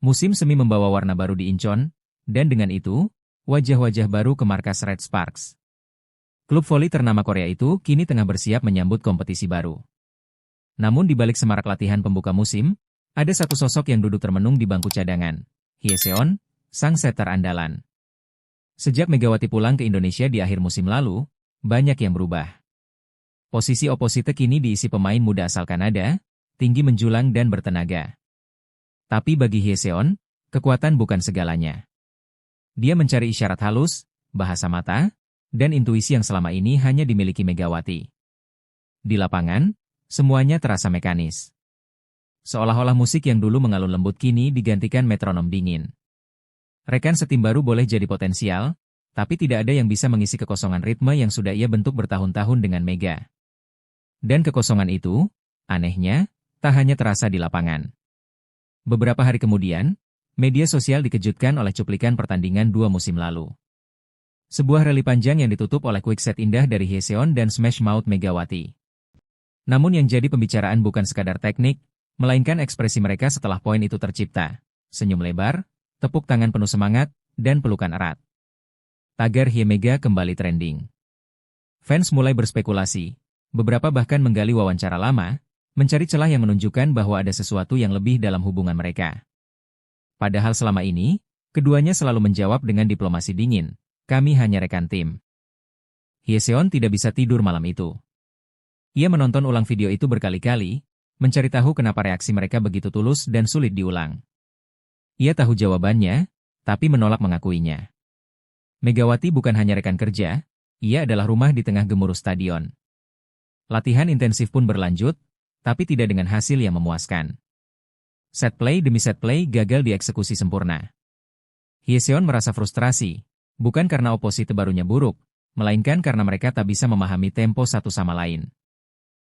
Musim semi membawa warna baru di Incheon, dan dengan itu, wajah-wajah baru ke markas Red Sparks. Klub voli ternama Korea itu kini tengah bersiap menyambut kompetisi baru. Namun di balik semarak latihan pembuka musim, ada satu sosok yang duduk termenung di bangku cadangan, Hye Seon, sang setter andalan. Sejak Megawati pulang ke Indonesia di akhir musim lalu, banyak yang berubah. Posisi oposite kini diisi pemain muda asal Kanada, tinggi menjulang dan bertenaga. Tapi bagi Hye Seon, kekuatan bukan segalanya. Dia mencari isyarat halus, bahasa mata, dan intuisi yang selama ini hanya dimiliki Megawati. Di lapangan, semuanya terasa mekanis. Seolah-olah musik yang dulu mengalun lembut kini digantikan metronom dingin. Rekan setim baru boleh jadi potensial, tapi tidak ada yang bisa mengisi kekosongan ritme yang sudah ia bentuk bertahun-tahun dengan Mega. Dan kekosongan itu, anehnya, tak hanya terasa di lapangan. Beberapa hari kemudian, media sosial dikejutkan oleh cuplikan pertandingan 2 musim lalu. Sebuah rally panjang yang ditutup oleh quick set indah dari Hye Seon dan smash mouth Megawati. Namun yang jadi pembicaraan bukan sekadar teknik, melainkan ekspresi mereka setelah poin itu tercipta. Senyum lebar, tepuk tangan penuh semangat, dan pelukan erat. Tagar Hye Mega kembali trending. Fans mulai berspekulasi, beberapa bahkan menggali wawancara lama, mencari celah yang menunjukkan bahwa ada sesuatu yang lebih dalam hubungan mereka. Padahal selama ini, keduanya selalu menjawab dengan diplomasi dingin, kami hanya rekan tim. Hye Seon tidak bisa tidur malam itu. Ia menonton ulang video itu berkali-kali, mencari tahu kenapa reaksi mereka begitu tulus dan sulit diulang. Ia tahu jawabannya, tapi menolak mengakuinya. Megawati bukan hanya rekan kerja, ia adalah rumah di tengah gemuruh stadion. Latihan intensif pun berlanjut, tapi tidak dengan hasil yang memuaskan. Set play demi set play gagal dieksekusi sempurna. Hye Seon merasa frustrasi, bukan karena oposite barunya buruk, melainkan karena mereka tak bisa memahami tempo satu sama lain.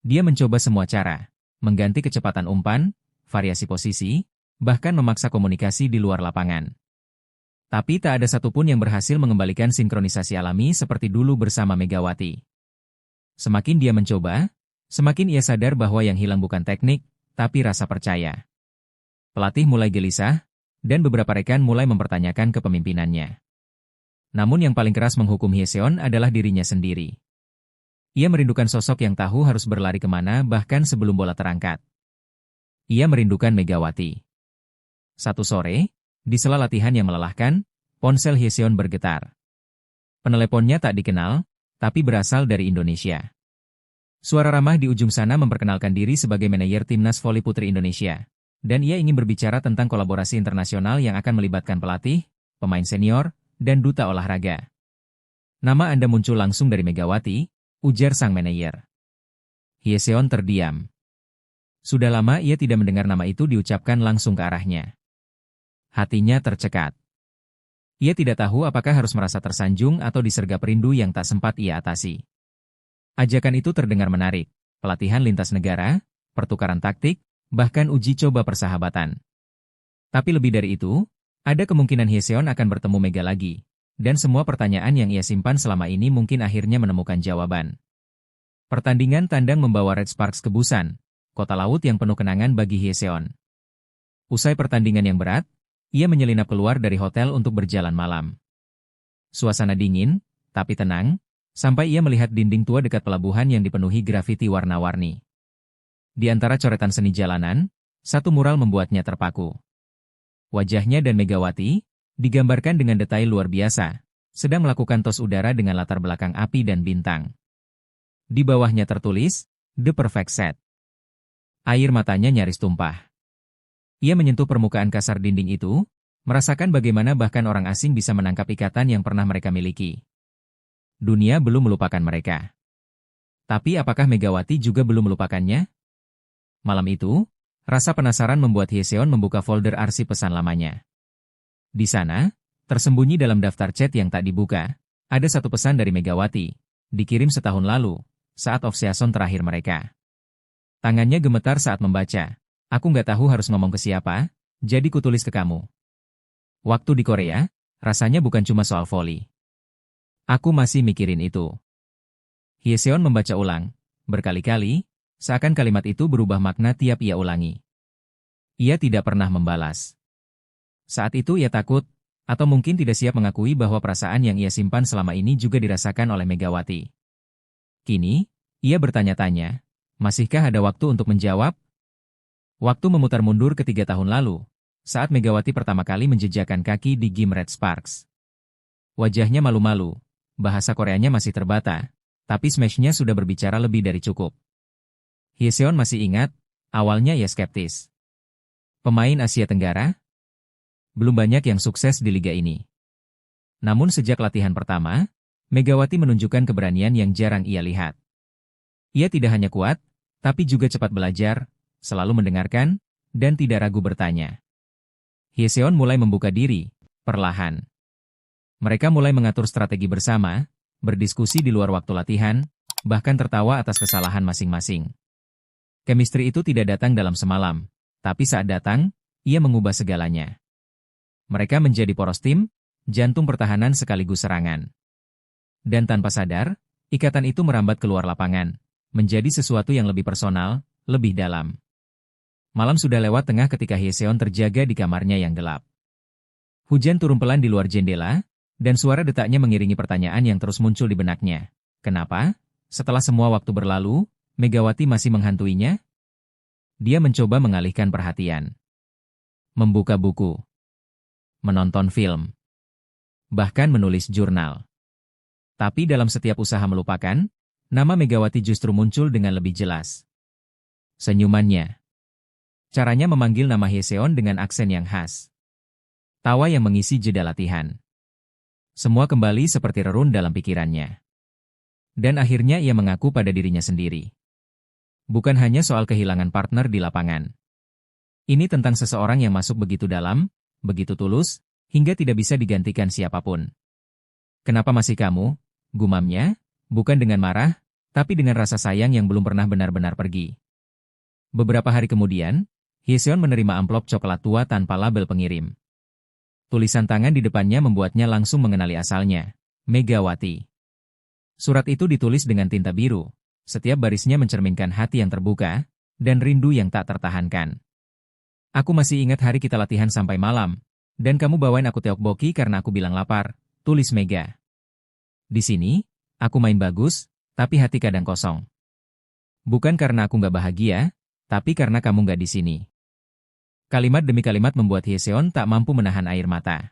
Dia mencoba semua cara, mengganti kecepatan umpan, variasi posisi, bahkan memaksa komunikasi di luar lapangan. Tapi tak ada satupun yang berhasil mengembalikan sinkronisasi alami seperti dulu bersama Megawati. Semakin dia mencoba, semakin ia sadar bahwa yang hilang bukan teknik, tapi rasa percaya. Pelatih mulai gelisah, dan beberapa rekan mulai mempertanyakan kepemimpinannya. Namun yang paling keras menghukum Hye Seon adalah dirinya sendiri. Ia merindukan sosok yang tahu harus berlari kemana bahkan sebelum bola terangkat. Ia merindukan Megawati. Satu sore, di sela latihan yang melelahkan, ponsel Hye Seon bergetar. Peneleponnya tak dikenal, tapi berasal dari Indonesia. Suara ramah di ujung sana memperkenalkan diri sebagai manajer Timnas Voli Putri Indonesia, dan ia ingin berbicara tentang kolaborasi internasional yang akan melibatkan pelatih, pemain senior, dan duta olahraga. Nama Anda muncul langsung dari Megawati, ujar sang manajer. Hye Seon terdiam. Sudah lama ia tidak mendengar nama itu diucapkan langsung ke arahnya. Hatinya tercekat. Ia tidak tahu apakah harus merasa tersanjung atau disergap rindu yang tak sempat ia atasi. Ajakan itu terdengar menarik, pelatihan lintas negara, pertukaran taktik, bahkan uji coba persahabatan. Tapi lebih dari itu, ada kemungkinan Hye Seon akan bertemu Mega lagi, dan semua pertanyaan yang ia simpan selama ini mungkin akhirnya menemukan jawaban. Pertandingan tandang membawa Red Sparks ke Busan, kota laut yang penuh kenangan bagi Hye Seon. Usai pertandingan yang berat, ia menyelinap keluar dari hotel untuk berjalan malam. Suasana dingin, tapi tenang, sampai ia melihat dinding tua dekat pelabuhan yang dipenuhi grafiti warna-warni. Di antara coretan seni jalanan, satu mural membuatnya terpaku. Wajahnya dan Megawati, digambarkan dengan detail luar biasa, sedang melakukan tos udara dengan latar belakang api dan bintang. Di bawahnya tertulis, The Perfect Set. Air matanya nyaris tumpah. Ia menyentuh permukaan kasar dinding itu, merasakan bagaimana bahkan orang asing bisa menangkap ikatan yang pernah mereka miliki. Dunia belum melupakan mereka. Tapi apakah Megawati juga belum melupakannya? Malam itu, rasa penasaran membuat Hye Seon membuka folder arsip pesan lamanya. Di sana, tersembunyi dalam daftar chat yang tak dibuka, ada satu pesan dari Megawati, dikirim setahun lalu, saat off-season terakhir mereka. Tangannya gemetar saat membaca. Aku nggak tahu harus ngomong ke siapa, jadi kutulis ke kamu. Waktu di Korea, rasanya bukan cuma soal voli. Aku masih mikirin itu. Hye Seon membaca ulang, berkali-kali, seakan kalimat itu berubah makna tiap ia ulangi. Ia tidak pernah membalas. Saat itu ia takut, atau mungkin tidak siap mengakui bahwa perasaan yang ia simpan selama ini juga dirasakan oleh Megawati. Kini, ia bertanya-tanya, masihkah ada waktu untuk menjawab? Waktu memutar mundur ke 3 tahun lalu, saat Megawati pertama kali menjejakkan kaki di Gym Red Sparks. Wajahnya malu-malu, bahasa Koreanya masih terbata, tapi smash-nya sudah berbicara lebih dari cukup. Hyeseon masih ingat, awalnya ia skeptis. Pemain Asia Tenggara? Belum banyak yang sukses di liga ini. Namun sejak latihan pertama, Megawati menunjukkan keberanian yang jarang ia lihat. Ia tidak hanya kuat, tapi juga cepat belajar, selalu mendengarkan, dan tidak ragu bertanya. Hyeseon mulai membuka diri, perlahan. Mereka mulai mengatur strategi bersama, berdiskusi di luar waktu latihan, bahkan tertawa atas kesalahan masing-masing. Chemistry itu tidak datang dalam semalam, tapi saat datang, ia mengubah segalanya. Mereka menjadi poros tim, jantung pertahanan sekaligus serangan. Dan tanpa sadar, ikatan itu merambat keluar lapangan, menjadi sesuatu yang lebih personal, lebih dalam. Malam sudah lewat tengah ketika Hyeseon terjaga di kamarnya yang gelap. Hujan turun pelan di luar jendela, dan suara detaknya mengiringi pertanyaan yang terus muncul di benaknya. Kenapa? Setelah semua waktu berlalu, Megawati masih menghantuinya? Dia mencoba mengalihkan perhatian. Membuka buku. Menonton film. Bahkan menulis jurnal. Tapi dalam setiap usaha melupakan, nama Megawati justru muncul dengan lebih jelas. Senyumannya. Caranya memanggil nama Hyeseon dengan aksen yang khas. Tawa yang mengisi jeda latihan. Semua kembali seperti rerun dalam pikirannya. Dan akhirnya ia mengaku pada dirinya sendiri. Bukan hanya soal kehilangan partner di lapangan. Ini tentang seseorang yang masuk begitu dalam, begitu tulus, hingga tidak bisa digantikan siapapun. Kenapa masih kamu? Gumamnya, bukan dengan marah, tapi dengan rasa sayang yang belum pernah benar-benar pergi. Beberapa hari kemudian, Hyeseon menerima amplop coklat tua tanpa label pengirim. Tulisan tangan di depannya membuatnya langsung mengenali asalnya, Megawati. Surat itu ditulis dengan tinta biru, setiap barisnya mencerminkan hati yang terbuka, dan rindu yang tak tertahankan. Aku masih ingat hari kita latihan sampai malam, dan kamu bawain aku tteokbokki karena aku bilang lapar, tulis Mega. Di sini, aku main bagus, tapi hati kadang kosong. Bukan karena aku nggak bahagia, tapi karena kamu nggak di sini. Kalimat demi kalimat membuat Hyeseon tak mampu menahan air mata.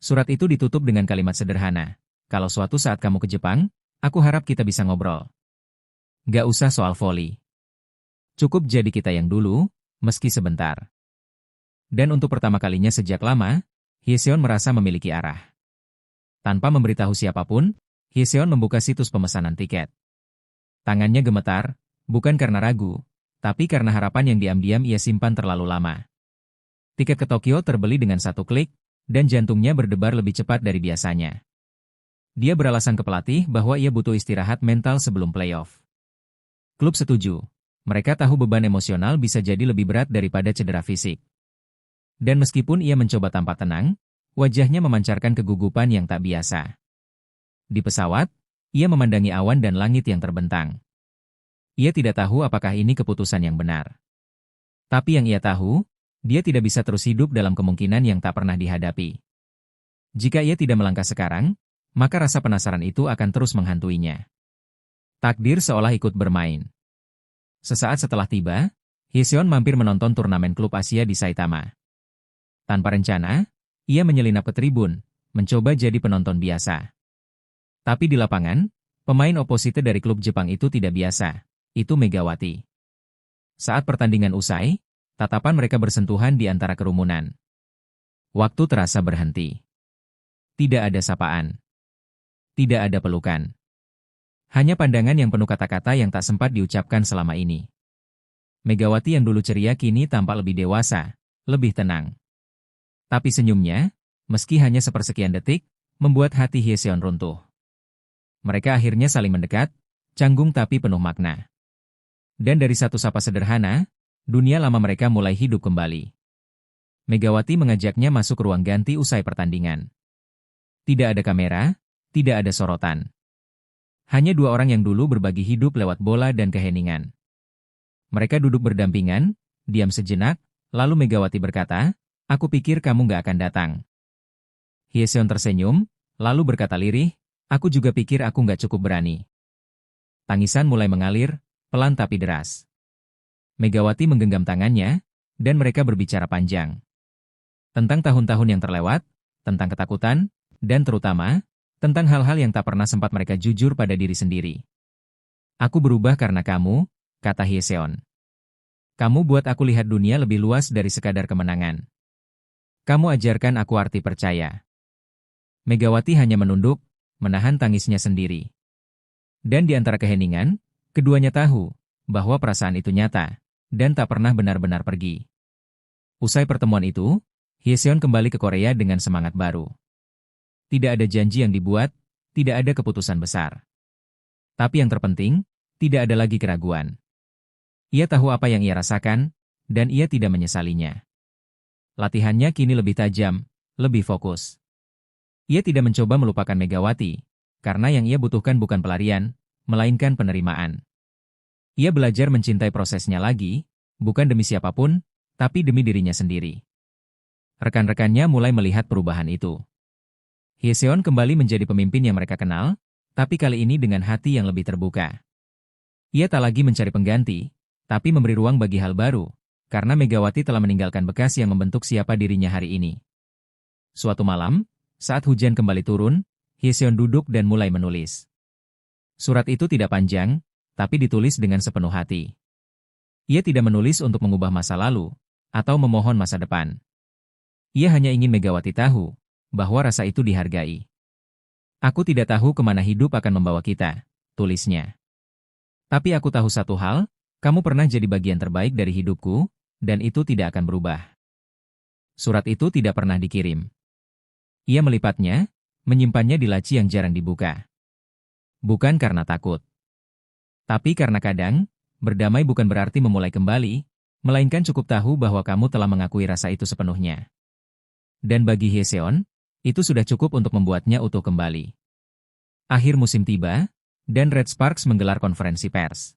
Surat itu ditutup dengan kalimat sederhana. Kalau suatu saat kamu ke Jepang, aku harap kita bisa ngobrol. Gak usah soal voli. Cukup jadi kita yang dulu, meski sebentar. Dan untuk pertama kalinya sejak lama, Hyeseon merasa memiliki arah. Tanpa memberitahu siapapun, Hyeseon membuka situs pemesanan tiket. Tangannya gemetar, bukan karena ragu, tapi karena harapan yang diam-diam ia simpan terlalu lama. Tiket ke Tokyo terbeli dengan satu klik, dan jantungnya berdebar lebih cepat dari biasanya. Dia beralasan ke pelatih bahwa ia butuh istirahat mental sebelum playoff. Klub setuju. Mereka tahu beban emosional bisa jadi lebih berat daripada cedera fisik. Dan meskipun ia mencoba tampak tenang, wajahnya memancarkan kegugupan yang tak biasa. Di pesawat, ia memandangi awan dan langit yang terbentang. Ia tidak tahu apakah ini keputusan yang benar. Tapi yang ia tahu, dia tidak bisa terus hidup dalam kemungkinan yang tak pernah dihadapi. Jika ia tidak melangkah sekarang, maka rasa penasaran itu akan terus menghantuinya. Takdir seolah ikut bermain. Sesaat setelah tiba, Hyeseon mampir menonton turnamen klub Asia di Saitama. Tanpa rencana, ia menyelinap ke tribun, mencoba jadi penonton biasa. Tapi di lapangan, pemain oposite dari klub Jepang itu tidak biasa, itu Megawati. Saat pertandingan usai, tatapan mereka bersentuhan di antara kerumunan. Waktu terasa berhenti. Tidak ada sapaan. Tidak ada pelukan. Hanya pandangan yang penuh kata-kata yang tak sempat diucapkan selama ini. Megawati yang dulu ceria kini tampak lebih dewasa, lebih tenang. Tapi senyumnya, meski hanya sepersekian detik, membuat hati Hyeseon runtuh. Mereka akhirnya saling mendekat, canggung tapi penuh makna. Dan dari satu sapa sederhana, dunia lama mereka mulai hidup kembali. Megawati mengajaknya masuk ruang ganti usai pertandingan. Tidak ada kamera, tidak ada sorotan. Hanya dua orang yang dulu berbagi hidup lewat bola dan keheningan. Mereka duduk berdampingan, diam sejenak, lalu Megawati berkata, Aku pikir kamu nggak akan datang. Hyeseon tersenyum, lalu berkata lirih, aku juga pikir aku nggak cukup berani. Tangisan mulai mengalir, pelan tapi deras. Megawati menggenggam tangannya, dan mereka berbicara panjang. Tentang tahun-tahun yang terlewat, tentang ketakutan, dan terutama, tentang hal-hal yang tak pernah sempat mereka jujur pada diri sendiri. Aku berubah karena kamu, kata Hyeseon. Kamu buat aku lihat dunia lebih luas dari sekadar kemenangan. Kamu ajarkan aku arti percaya. Megawati hanya menunduk, menahan tangisnya sendiri. Dan di antara keheningan, keduanya tahu bahwa perasaan itu nyata, dan tak pernah benar-benar pergi. Usai pertemuan itu, Hyeseon kembali ke Korea dengan semangat baru. Tidak ada janji yang dibuat, tidak ada keputusan besar. Tapi yang terpenting, tidak ada lagi keraguan. Ia tahu apa yang ia rasakan, dan ia tidak menyesalinya. Latihannya kini lebih tajam, lebih fokus. Ia tidak mencoba melupakan Megawati, karena yang ia butuhkan bukan pelarian, melainkan penerimaan. Ia belajar mencintai prosesnya lagi, bukan demi siapapun, tapi demi dirinya sendiri. Rekan-rekannya mulai melihat perubahan itu. Hyeseon kembali menjadi pemimpin yang mereka kenal, tapi kali ini dengan hati yang lebih terbuka. Ia tak lagi mencari pengganti, tapi memberi ruang bagi hal baru, karena Megawati telah meninggalkan bekas yang membentuk siapa dirinya hari ini. Suatu malam, saat hujan kembali turun, Hyeseon duduk dan mulai menulis. Surat itu tidak panjang, tapi ditulis dengan sepenuh hati. Ia tidak menulis untuk mengubah masa lalu, atau memohon masa depan. Ia hanya ingin Megawati tahu, bahwa rasa itu dihargai. Aku tidak tahu kemana hidup akan membawa kita, tulisnya. Tapi aku tahu satu hal, kamu pernah jadi bagian terbaik dari hidupku, dan itu tidak akan berubah. Surat itu tidak pernah dikirim. Ia melipatnya, menyimpannya di laci yang jarang dibuka. Bukan karena takut. Tapi karena kadang, berdamai bukan berarti memulai kembali, melainkan cukup tahu bahwa kamu telah mengakui rasa itu sepenuhnya. Dan bagi Hyeseon, itu sudah cukup untuk membuatnya utuh kembali. Akhir musim tiba, dan Red Sparks menggelar konferensi pers.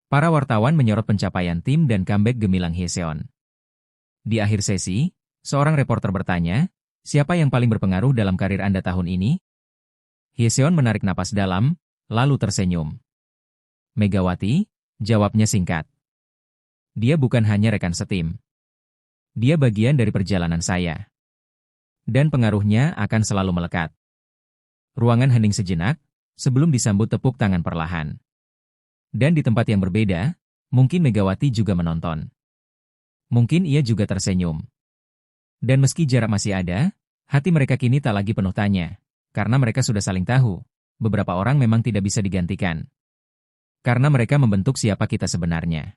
Para wartawan menyorot pencapaian tim dan comeback gemilang Hyeseon. Di akhir sesi, seorang reporter bertanya, siapa yang paling berpengaruh dalam karir Anda tahun ini? Hyeseon menarik napas dalam, lalu tersenyum. Megawati, jawabnya singkat. Dia bukan hanya rekan setim. Dia bagian dari perjalanan saya. Dan pengaruhnya akan selalu melekat. Ruangan hening sejenak, sebelum disambut tepuk tangan perlahan. Dan di tempat yang berbeda, mungkin Megawati juga menonton. Mungkin ia juga tersenyum. Dan meski jarak masih ada, hati mereka kini tak lagi penuh tanya. Karena mereka sudah saling tahu, beberapa orang memang tidak bisa digantikan. Karena mereka membentuk siapa kita sebenarnya.